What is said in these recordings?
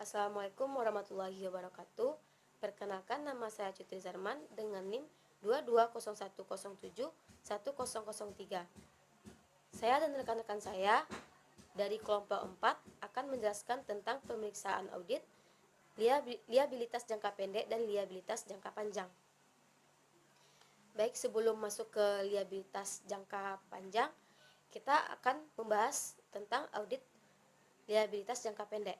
Assalamualaikum warahmatullahi wabarakatuh. Perkenalkan, nama saya Cutri Zarman dengan NIM 2201071003. Saya dan rekan-rekan saya dari kelompok 4 akan menjelaskan tentang pemeriksaan audit, liabilitas jangka pendek dan liabilitas jangka panjang. Baik, sebelum masuk ke liabilitas jangka panjang, kita akan membahas tentang audit liabilitas jangka pendek.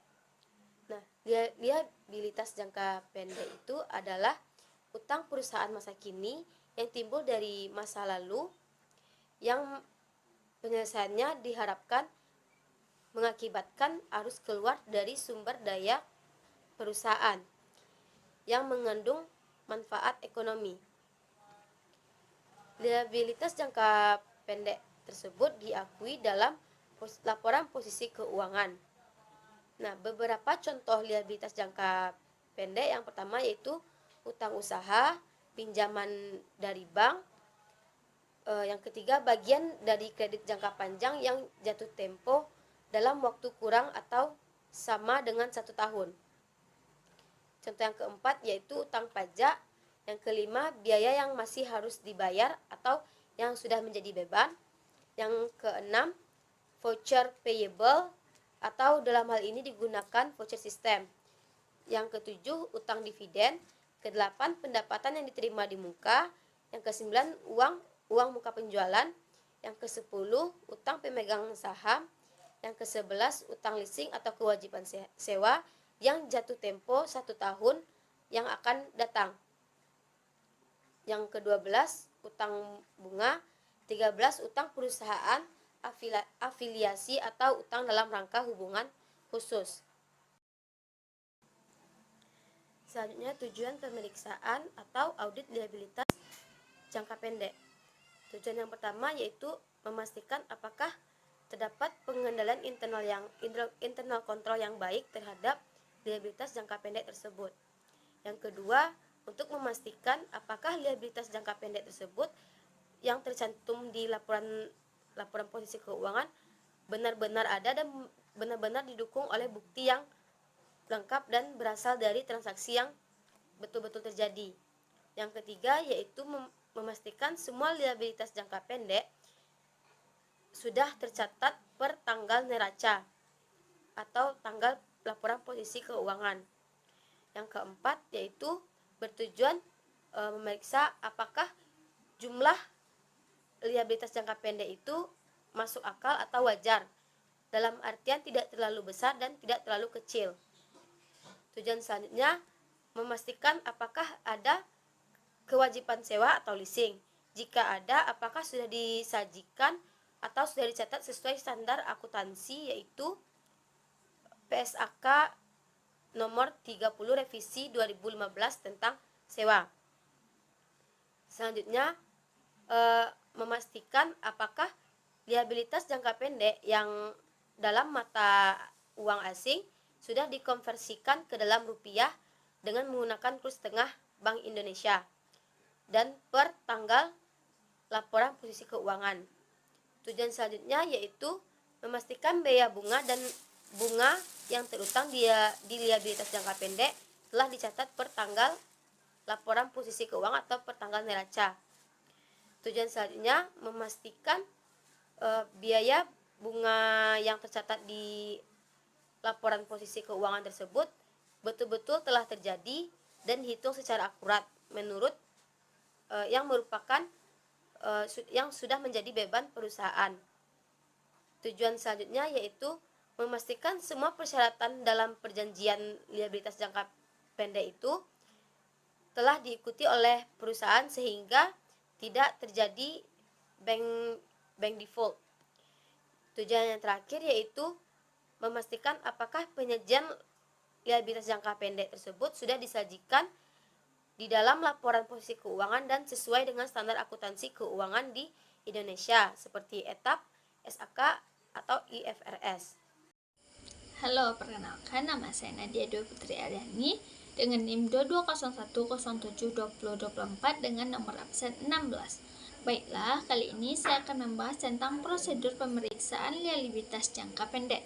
Nah, liabilitas jangka pendek itu adalah utang perusahaan masa kini yang timbul dari masa lalu yang penyelesaiannya diharapkan mengakibatkan arus keluar dari sumber daya perusahaan yang mengandung manfaat ekonomi. Liabilitas jangka pendek tersebut diakui dalam laporan posisi keuangan. Nah, beberapa contoh liabilitas jangka pendek yang pertama yaitu utang usaha, pinjaman dari bank. Yang ketiga, bagian dari kredit jangka panjang yang jatuh tempo dalam waktu kurang atau sama dengan 1 tahun. Contoh yang keempat yaitu utang pajak. Yang kelima, biaya yang masih harus dibayar atau yang sudah menjadi beban. Yang keenam, voucher payable atau dalam hal ini digunakan voucher system. Yang ketujuh, utang dividen. Kedelapan, pendapatan yang diterima di muka. Yang kesembilan, uang muka penjualan. Yang kesepuluh, utang pemegang saham. Yang kesebelas, utang leasing atau kewajiban sewa yang jatuh tempo 1 tahun yang akan datang. Yang ke-12, utang bunga. 13, utang perusahaan afiliasi atau utang dalam rangka hubungan khusus. Selanjutnya, tujuan pemeriksaan atau audit liabilitas jangka pendek. Tujuan yang pertama yaitu memastikan apakah terdapat pengendalian internal kontrol yang baik terhadap liabilitas jangka pendek tersebut. Yang kedua, untuk memastikan apakah liabilitas jangka pendek tersebut yang tercantum di laporan posisi keuangan benar-benar ada dan benar-benar didukung oleh bukti yang lengkap dan berasal dari transaksi yang betul-betul terjadi. Yang ketiga yaitu memastikan semua liabilitas jangka pendek sudah tercatat per tanggal neraca atau tanggal laporan posisi keuangan. Yang keempat yaitu bertujuan memeriksa apakah jumlah liabilitas jangka pendek itu masuk akal atau wajar, dalam artian tidak terlalu besar dan tidak terlalu kecil. Tujuan selanjutnya memastikan apakah ada kewajiban sewa atau leasing. Jika ada, apakah sudah disajikan atau sudah dicatat sesuai standar akuntansi yaitu PSAK nomor 30 revisi 2015 tentang sewa. Selanjutnya, memastikan apakah liabilitas jangka pendek yang dalam mata uang asing sudah dikonversikan ke dalam rupiah dengan menggunakan kurs tengah Bank Indonesia dan per tanggal laporan posisi keuangan. Tujuan selanjutnya yaitu memastikan biaya bunga dan bunga yang terutang di liabilitas jangka pendek telah dicatat per tanggal laporan posisi keuangan atau per tanggal neraca. Tujuan selanjutnya memastikan biaya bunga yang tercatat di laporan posisi keuangan tersebut betul-betul telah terjadi dan dihitung secara akurat menurut yang merupakan yang sudah menjadi beban perusahaan. Tujuan selanjutnya yaitu memastikan semua persyaratan dalam perjanjian liabilitas jangka pendek itu telah diikuti oleh perusahaan sehingga tidak terjadi bank default. Tujuan yang terakhir yaitu memastikan apakah penyajian liabilitas jangka pendek tersebut sudah disajikan di dalam laporan posisi keuangan dan sesuai dengan standar akuntansi keuangan di Indonesia seperti ETAP, SAK, atau IFRS. Halo, perkenalkan nama saya Nadia Dwi Putri Aryani dengan NIM 2201072024 dengan nomor absen 16. Baiklah, kali ini saya akan membahas tentang prosedur pemeriksaan liabilitas jangka pendek.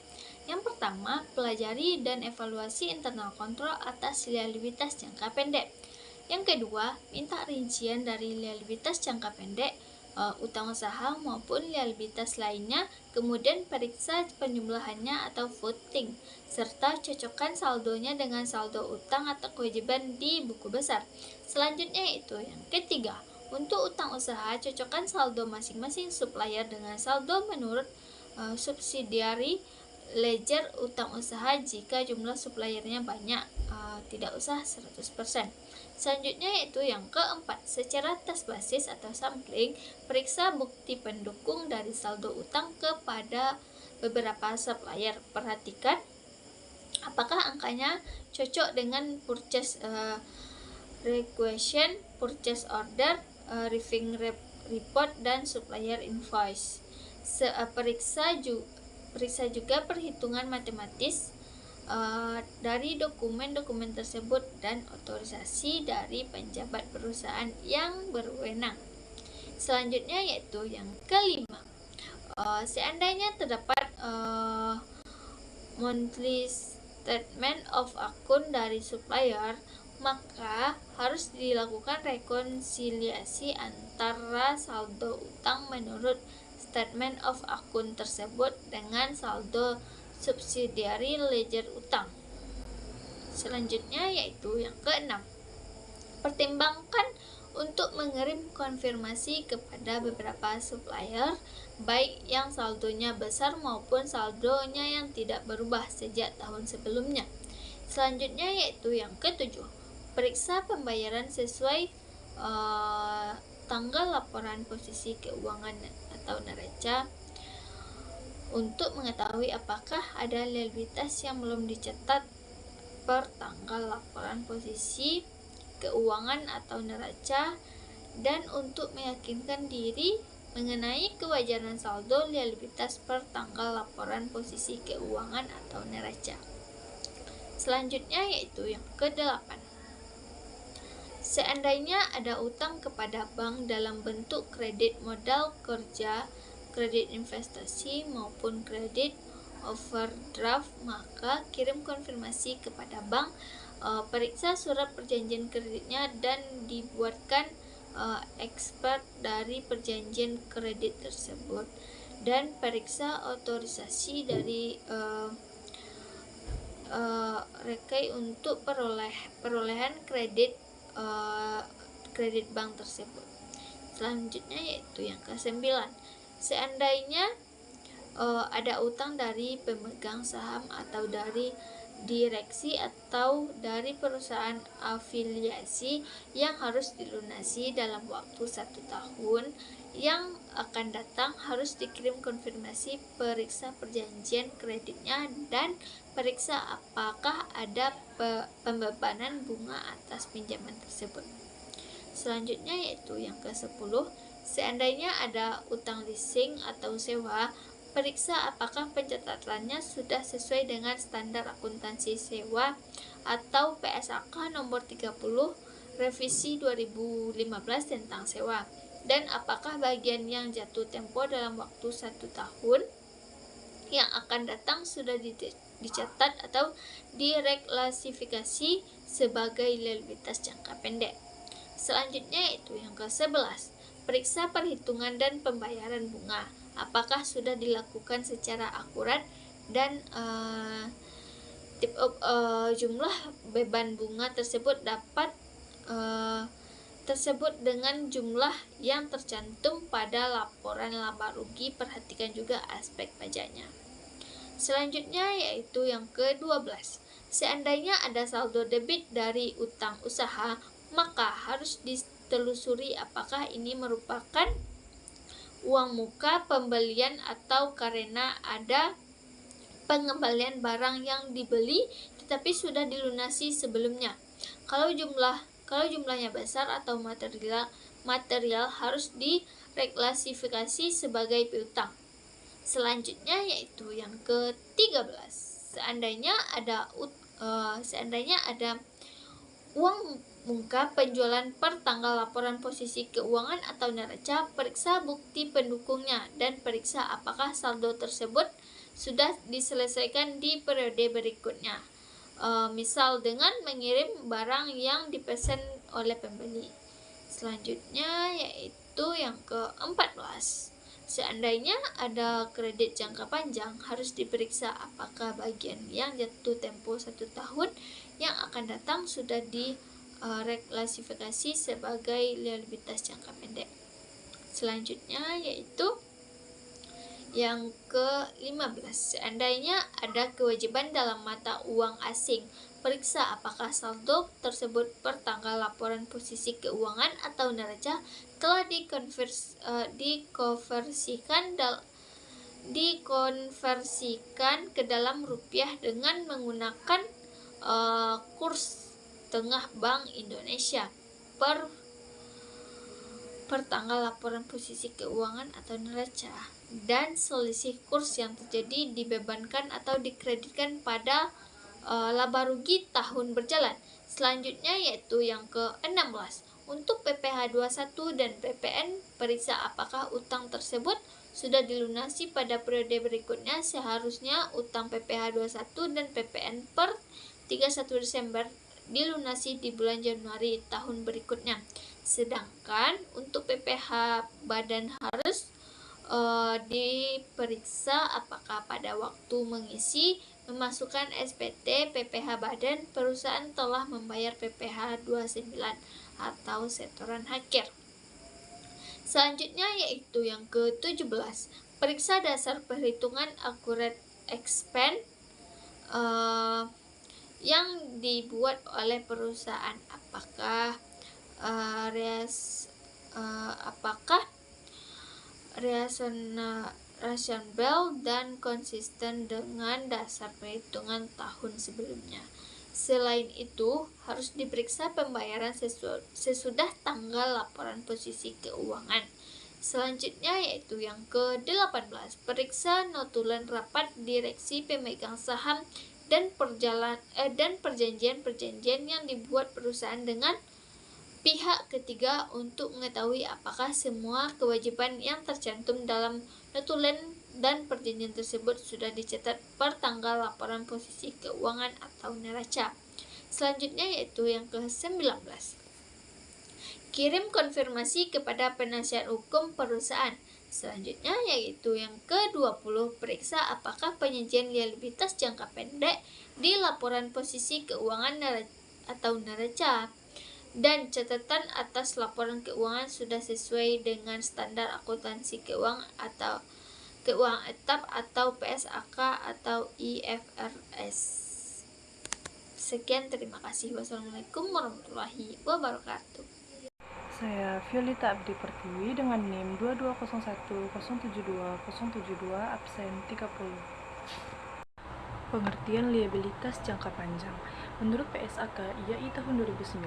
Yang pertama, pelajari dan evaluasi internal kontrol atas liabilitas jangka pendek. Yang kedua, minta rincian dari liabilitas jangka pendek, utang usaha maupun liabilitas lainnya, kemudian periksa penjumlahannya atau voting, serta cocokkan saldonya dengan saldo utang atau kewajiban di buku besar. Selanjutnya itu yang ketiga, untuk utang usaha, cocokkan saldo masing-masing supplier dengan saldo menurut subsidiary ledger utang usaha jika jumlah suppliernya banyak, tidak usah 100%. Selanjutnya yaitu yang keempat, secara tes basis atau sampling, periksa bukti pendukung dari saldo utang kepada beberapa supplier. Perhatikan apakah angkanya cocok dengan purchase requisition, purchase order, reviewing report, dan supplier invoice. Periksa juga perhitungan matematis dari dokumen-dokumen tersebut dan otorisasi dari penjabat perusahaan yang berwenang. Selanjutnya yaitu yang kelima, seandainya terdapat monthly statement of account dari supplier, maka harus dilakukan rekonsiliasi antara saldo utang menurut statement of account tersebut dengan saldo subsidiary ledger utang. Selanjutnya yaitu yang keenam, pertimbangkan untuk mengirim konfirmasi kepada beberapa supplier, baik yang saldonya besar maupun saldonya yang tidak berubah sejak tahun sebelumnya. Selanjutnya yaitu yang ketujuh, periksa pembayaran sesuai tanggal laporan posisi keuangan atau neraca untuk mengetahui apakah ada liabilitas yang belum dicatat per tanggal laporan posisi keuangan atau neraca, dan untuk meyakinkan diri mengenai kewajaran saldo liabilitas per tanggal laporan posisi keuangan atau neraca. Selanjutnya yaitu yang ke-8. Seandainya ada utang kepada bank dalam bentuk kredit modal kerja, kredit investasi maupun kredit overdraft, maka kirim konfirmasi kepada bank, periksa surat perjanjian kreditnya dan dibuatkan ekspert dari perjanjian kredit tersebut, dan periksa otorisasi dari rekai untuk perolehan kredit bank tersebut. Selanjutnya yaitu yang ke-9, seandainya ada utang dari pemegang saham atau dari direksi atau dari perusahaan afiliasi yang harus dilunasi dalam waktu 1 tahun yang akan datang, harus dikirim konfirmasi periksa perjanjian kreditnya dan periksa apakah ada pembebanan bunga atas pinjaman tersebut. Selanjutnya yaitu yang ke-10, seandainya ada utang leasing atau sewa, periksa apakah pencatatannya sudah sesuai dengan standar akuntansi sewa atau PSAK nomor 30 revisi 2015 tentang sewa, dan apakah bagian yang jatuh tempo dalam waktu 1 tahun yang akan datang sudah dicatat atau direklasifikasi sebagai liabilitas jangka pendek. Selanjutnya yaitu yang ke-11, periksa perhitungan dan pembayaran bunga, apakah sudah dilakukan secara akurat dan jumlah beban bunga tersebut dapat tersebut dengan jumlah yang tercantum pada laporan laba rugi. Perhatikan juga aspek pajaknya. Selanjutnya yaitu yang ke-12, seandainya ada saldo debit dari utang usaha, maka harus ditelusuri apakah ini merupakan uang muka pembelian atau karena ada pengembalian barang yang dibeli tetapi sudah dilunasi sebelumnya. Kalau jumlahnya besar atau material harus direklasifikasi sebagai piutang. Selanjutnya yaitu yang ke-13, seandainya ada uang muka penjualan per tanggal laporan posisi keuangan atau neraca, periksa bukti pendukungnya dan periksa apakah saldo tersebut sudah diselesaikan di periode berikutnya. Misal dengan mengirim barang yang dipesan oleh pembeli. Selanjutnya yaitu yang ke-14. Seandainya ada kredit jangka panjang, harus diperiksa apakah bagian yang jatuh tempo 1 tahun yang akan datang sudah direklasifikasi sebagai liabilitas jangka pendek. Selanjutnya yaitu yang ke-15. Seandainya ada kewajiban dalam mata uang asing, periksa apakah saldo tersebut per tanggal laporan posisi keuangan atau neraca telah dikonversikan ke dalam rupiah dengan menggunakan kurs tengah Bank Indonesia per tanggal laporan posisi keuangan atau neraca, dan selisih kurs yang terjadi dibebankan atau dikreditkan pada laba rugi tahun berjalan. Selanjutnya yaitu yang ke-16. Untuk PPh 21 dan PPN, periksa apakah utang tersebut sudah dilunasi pada periode berikutnya. Seharusnya utang PPh 21 dan PPN per 31 Desember dilunasi di bulan Januari tahun berikutnya. Sedangkan untuk PPh badan harus diperiksa apakah pada waktu mengisi memasukkan SPT PPh badan perusahaan telah membayar PPh 29 atau setoran akhir. Selanjutnya yaitu yang ke-17. Periksa dasar perhitungan accurate expense yang dibuat oleh perusahaan. Apakah rasional dan konsisten dengan dasar perhitungan tahun sebelumnya. Selain itu, harus diperiksa pembayaran sesudah tanggal laporan posisi keuangan. Selanjutnya yaitu yang ke-18. Periksa notulen rapat direksi pemegang saham dan perjanjian-perjanjian yang dibuat perusahaan dengan pihak ketiga untuk mengetahui apakah semua kewajiban yang tercantum dalam notulen dan perjanjian tersebut sudah dicatat per tanggal laporan posisi keuangan atau neraca. Selanjutnya yaitu yang ke-19. Kirim konfirmasi kepada penasihat hukum perusahaan. Selanjutnya yaitu yang ke-20. Periksa apakah penyajian liabilitas jangka pendek di laporan posisi keuangan atau neraca dan catatan atas laporan keuangan sudah sesuai dengan standar akuntansi keuangan atau keuangan etap atau PSAK atau IFRS. Sekian, terima kasih. Wassalamualaikum warahmatullahi wabarakatuh. Saya Violeta Abdi Pertiwi dengan NIM 2201072 absen 30. Pengertian liabilitas jangka panjang. Menurut PSAK IAI tahun 2009,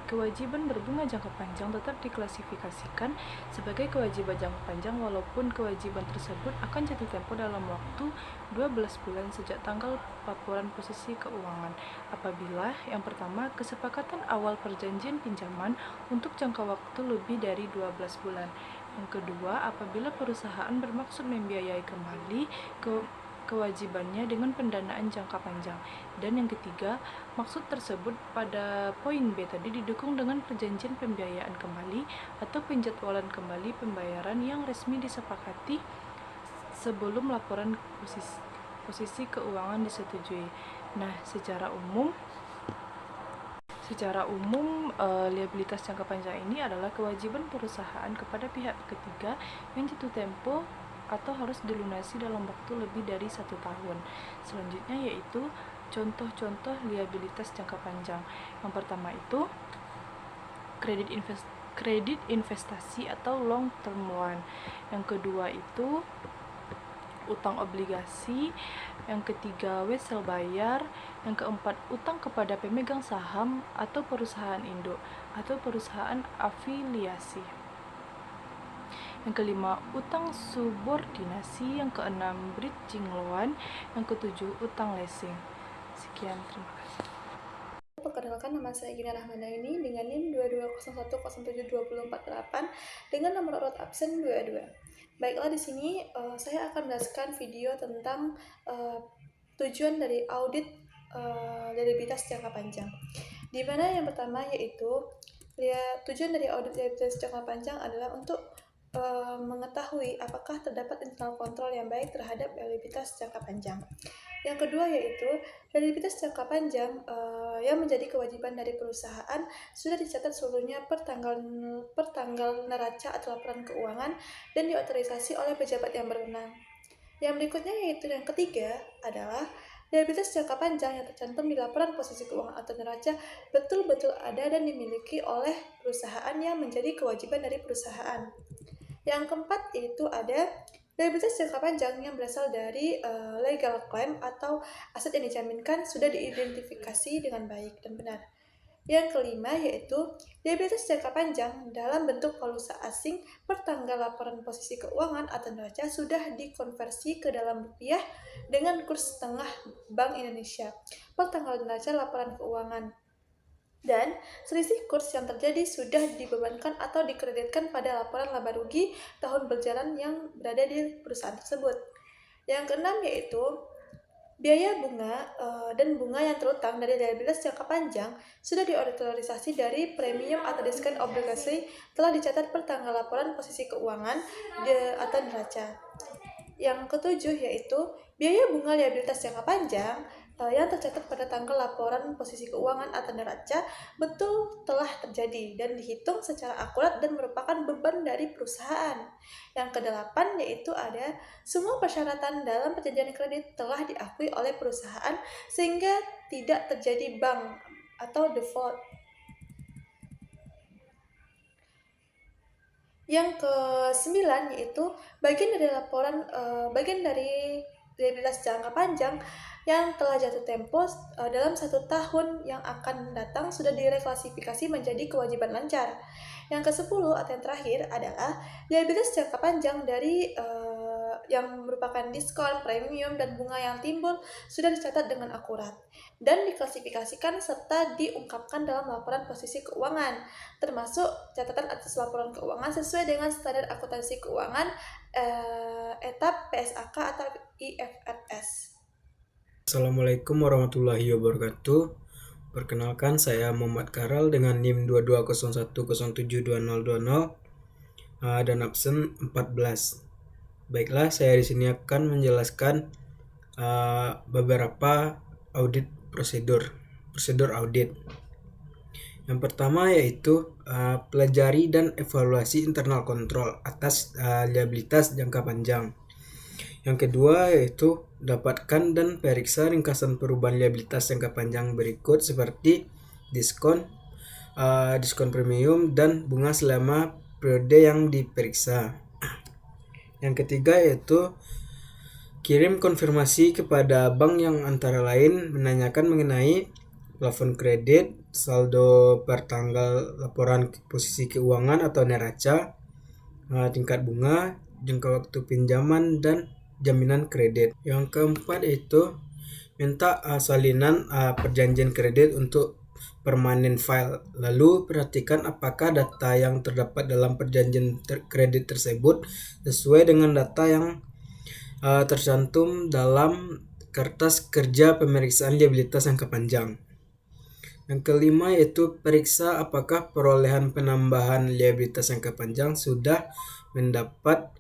kewajiban berbunga jangka panjang tetap diklasifikasikan sebagai kewajiban jangka panjang walaupun kewajiban tersebut akan jatuh tempo dalam waktu 12 bulan sejak tanggal laporan posisi keuangan. Apabila yang pertama, kesepakatan awal perjanjian pinjaman untuk jangka waktu lebih dari 12 bulan. Yang kedua, apabila perusahaan bermaksud membiayai kembali kewajibannya dengan pendanaan jangka panjang. Dan yang ketiga, maksud tersebut pada poin B tadi didukung dengan perjanjian pembiayaan kembali atau penjadwalan kembali pembayaran yang resmi disepakati sebelum laporan posisi keuangan disetujui. Nah, secara umum liabilitas jangka panjang ini adalah kewajiban perusahaan kepada pihak ketiga yang jatuh tempo atau harus dilunasi dalam waktu lebih dari 1 tahun. Selanjutnya yaitu contoh-contoh liabilitas jangka panjang. Yang pertama itu kredit investasi atau long term loan. Yang kedua itu utang obligasi. Yang ketiga wesel bayar. Yang keempat utang kepada pemegang saham atau perusahaan induk atau perusahaan afiliasi. Yang kelima, utang subordinasi. Yang keenam, bridging loan. Yang ketujuh, utang leasing. Sekian, terima kasih. perkenalkan nama saya Gina Rahmanaini dengan NIM 2201072048 dengan nomor urut absen 22. Baiklah, di sini saya akan menjelaskan video tentang tujuan dari audit liabilitas jangka panjang. Di mana yang pertama yaitu tujuan dari audit liabilitas jangka panjang adalah untuk mengetahui apakah terdapat internal kontrol yang baik terhadap liabilitas jangka panjang. Yang kedua yaitu liabilitas jangka panjang yang menjadi kewajiban dari perusahaan sudah dicatat seluruhnya per tanggal neraca atau laporan keuangan dan diotorisasi oleh pejabat yang berwenang. Yang berikutnya yaitu yang ketiga adalah liabilitas jangka panjang yang tercantum di laporan posisi keuangan atau neraca betul-betul ada dan dimiliki oleh perusahaan yang menjadi kewajiban dari perusahaan. Yang keempat yaitu ada liabilitas jangka panjang yang berasal dari legal claim atau aset yang dijaminkan sudah diidentifikasi dengan baik dan benar. Yang kelima yaitu liabilitas jangka panjang dalam bentuk valuta asing per tanggal laporan posisi keuangan atau neraca sudah dikonversi ke dalam rupiah dengan kurs tengah Bank Indonesia per tanggal neraca laporan keuangan. Dan selisih kurs yang terjadi sudah dibebankan atau dikreditkan pada laporan laba rugi tahun berjalan yang berada di perusahaan tersebut. Yang keenam yaitu biaya bunga dan bunga yang terutang dari liabilitas jangka panjang sudah diotorisasi dari premium atau diskon obligasi telah dicatat per tanggal laporan posisi keuangan atau neraca. Yang ketujuh yaitu biaya bunga liabilitas jangka panjang yang tercatat pada tanggal laporan posisi keuangan atau neraca betul telah terjadi dan dihitung secara akurat dan merupakan beban dari perusahaan. Yang kedelapan yaitu ada semua persyaratan dalam perjanjian kredit telah diakui oleh perusahaan sehingga tidak terjadi bank atau default. Yang ke-9 yaitu bagian dari liabilitas jangka panjang yang telah jatuh tempo dalam 1 tahun yang akan datang sudah direklasifikasi menjadi kewajiban lancar. Yang ke-10 atau yang terakhir adalah liabilitas jangka panjang dari yang merupakan diskon, premium, dan bunga yang timbul sudah dicatat dengan akurat dan diklasifikasikan serta diungkapkan dalam laporan posisi keuangan, termasuk catatan atas laporan keuangan sesuai dengan standar akuntansi keuangan etap PSAK atau IFRS. Assalamualaikum warahmatullahi wabarakatuh. Perkenalkan, saya Muhammad Karal dengan NIM 2201072020 dan absen 14. Baiklah, saya di sini akan menjelaskan beberapa prosedur audit. Yang pertama yaitu pelajari dan evaluasi internal control atas liabilitas jangka panjang. Yang kedua yaitu dapatkan dan periksa ringkasan perubahan liabilitas jangka panjang berikut seperti diskon premium dan bunga selama periode yang diperiksa. Yang ketiga yaitu kirim konfirmasi kepada bank yang antara lain menanyakan mengenai plafon kredit, saldo per tanggal laporan posisi keuangan atau neraca, tingkat bunga, jangka waktu pinjaman, dan jaminan kredit. Yang keempat itu minta salinan perjanjian kredit untuk permanen file. Lalu perhatikan apakah data yang terdapat dalam perjanjian kredit tersebut sesuai dengan data yang tercantum dalam kertas kerja pemeriksaan liabilitas jangka panjang. Yang kelima yaitu periksa apakah perolehan penambahan liabilitas jangka panjang sudah mendapat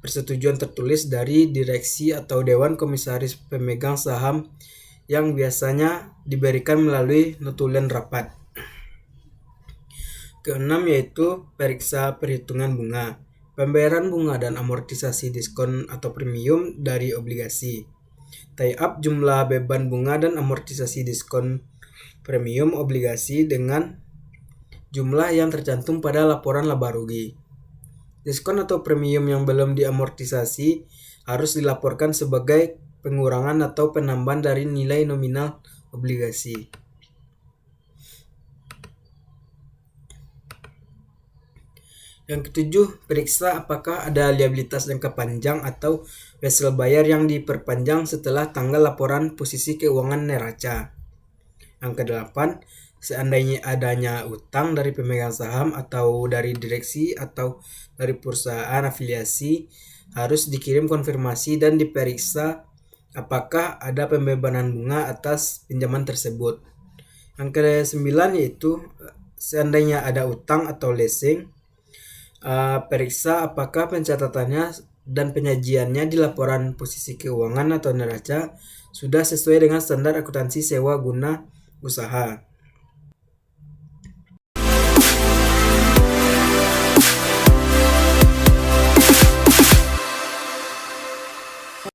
persetujuan tertulis dari direksi atau dewan komisaris pemegang saham yang biasanya diberikan melalui notulen rapat. Keenam yaitu periksa perhitungan bunga, pembayaran bunga dan amortisasi diskon atau premium dari obligasi. Tie up jumlah beban bunga dan amortisasi diskon premium obligasi dengan jumlah yang tercantum pada laporan laba rugi. Diskon atau premium yang belum diamortisasi harus dilaporkan sebagai pengurangan atau penambahan dari nilai nominal obligasi. Yang ketujuh, periksa apakah ada liabilitas jangka panjang atau wesel bayar yang diperpanjang setelah tanggal laporan posisi keuangan neraca. Yang kedelapan, seandainya adanya utang dari pemegang saham atau dari direksi atau dari perusahaan afiliasi, harus dikirim konfirmasi dan diperiksa apakah ada pembebanan bunga atas pinjaman tersebut. Yang ke-9 yaitu seandainya ada utang atau leasing, periksa apakah pencatatannya dan penyajiannya di laporan posisi keuangan atau neraca sudah sesuai dengan standar akuntansi sewa guna usaha.